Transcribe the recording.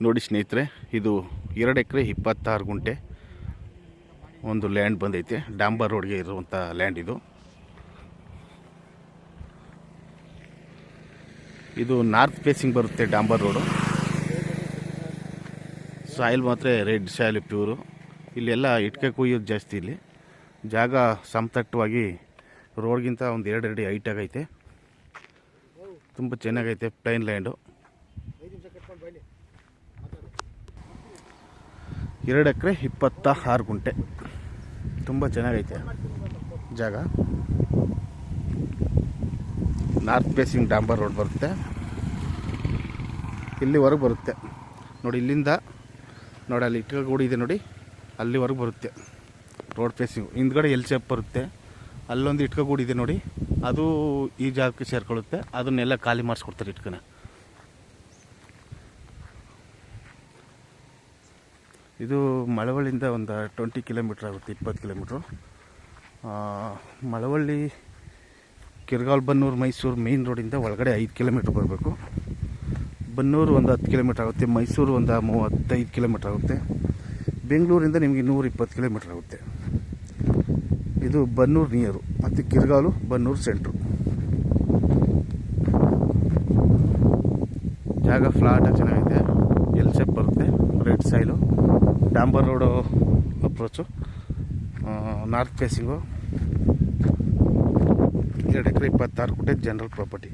ನೋಡಿ ಸ್ನೇಹಿತರೆ, ಇದು 2 ಎಕರೆ 26 ಗುಂಟೆ ಒಂದು ಲ್ಯಾಂಡ್ ಬಂದೈತೆ. ಡಾಂಬರ್ ರೋಡ್ಗೆ ಇರುವಂಥ ಲ್ಯಾಂಡ್ ಇದು. ಇದು ನಾರ್ತ್ ಫೇಸಿಂಗ್ ಬರುತ್ತೆ ಡಾಂಬರ್ ರೋಡು. ಸಾಯಿಲ್ ಮಾತ್ರ ರೆಡ್ ಸಾಯಿಲ್ ಪ್ಯೂರು. ಇಲ್ಲೆಲ್ಲ ಇಟ್ಕೆ ಕುಯ್ಯೋದು ಜಾಸ್ತಿ. ಇಲ್ಲಿ ಜಾಗ ಸಮತಟ್ಟವಾಗಿ ರೋಡ್ಗಿಂತ ಒಂದು 2 ಅಡಿ ಹೈಟ್ ಆಗೈತೆ. ತುಂಬ ಚೆನ್ನಾಗೈತೆ. Plain land. 2 ಎಕರೆ 26 ಗುಂಟೆ. ತುಂಬ ಚೆನ್ನಾಗೈತೆ ಜಾಗ. ನಾರ್ತ್ ಫೇಸಿಂಗ್ ಡಾಂಬರ್ ರೋಡ್ ಬರುತ್ತೆ. ಇಲ್ಲಿವರೆಗೆ ಬರುತ್ತೆ ನೋಡಿ. ಇಲ್ಲಿಂದ ನೋಡಿ, ಅಲ್ಲಿ ಇಟ್ಕ ಗೂಡಿ ಇದೆ ನೋಡಿ, ಅಲ್ಲಿವರೆಗೆ ಬರುತ್ತೆ ರೋಡ್ ಫೇಸಿಂಗು. ಹಿಂದ್ಗಡೆ ಎಲ್ ಶೇಪ್ ಬರುತ್ತೆ. ಅಲ್ಲೊಂದು ಇಟ್ಕ ಗೂಡಿ ಇದೆ ನೋಡಿ, ಅದು ಈ ಜಾಗಕ್ಕೆ ಸೇರ್ಕೊಳ್ಳುತ್ತೆ. ಅದನ್ನೆಲ್ಲ ಖಾಲಿ ಮಾಡಿಸ್ಕೊಡ್ತಾರೆ ಇಟ್ಕನ. ಇದು ಮಳವಳ್ಳಿಯಿಂದ ಒಂದು 20 ಕಿಲೋಮೀಟ್ರ್ ಆಗುತ್ತೆ, 20 ಕಿಲೋಮೀಟ್ರು. ಮಳವಳ್ಳಿ ಕಿರ್ಗಾಲ್ ಬನ್ನೂರು ಮೈಸೂರು ಮೇಯ್ನ್ ರೋಡಿಂದ ಒಳಗಡೆ 5 ಕಿಲೋಮೀಟ್ರ್ ಬರಬೇಕು. ಬನ್ನೂರು ಒಂದು 10 ಕಿಲೋಮೀಟ್ರ್ ಆಗುತ್ತೆ. ಮೈಸೂರು ಒಂದು 35 ಕಿಲೋಮೀಟ್ರ್ ಆಗುತ್ತೆ. ಬೆಂಗಳೂರಿಂದ ನಿಮಗೆ 120 ಕಿಲೋಮೀಟ್ರ್ ಆಗುತ್ತೆ. ಇದು ಬನ್ನೂರು ನಿಯರು ಮತ್ತು ಕಿರ್ಗಾಲು ಬನ್ನೂರು ಸೆಂಟ್ರು. ಜಾಗ ಫ್ಲಾಟ್ ಚೆನ್ನಾಗಿದೆ. ಎಲ್ ಶೇಪ್ ಬರುತ್ತೆ. Red soil. ಡಾಂಬರ್ road approach. North facing. 2 acre 26 ಗುಂಟೆ ಜನರಲ್ ಪ್ರಾಪರ್ಟಿ.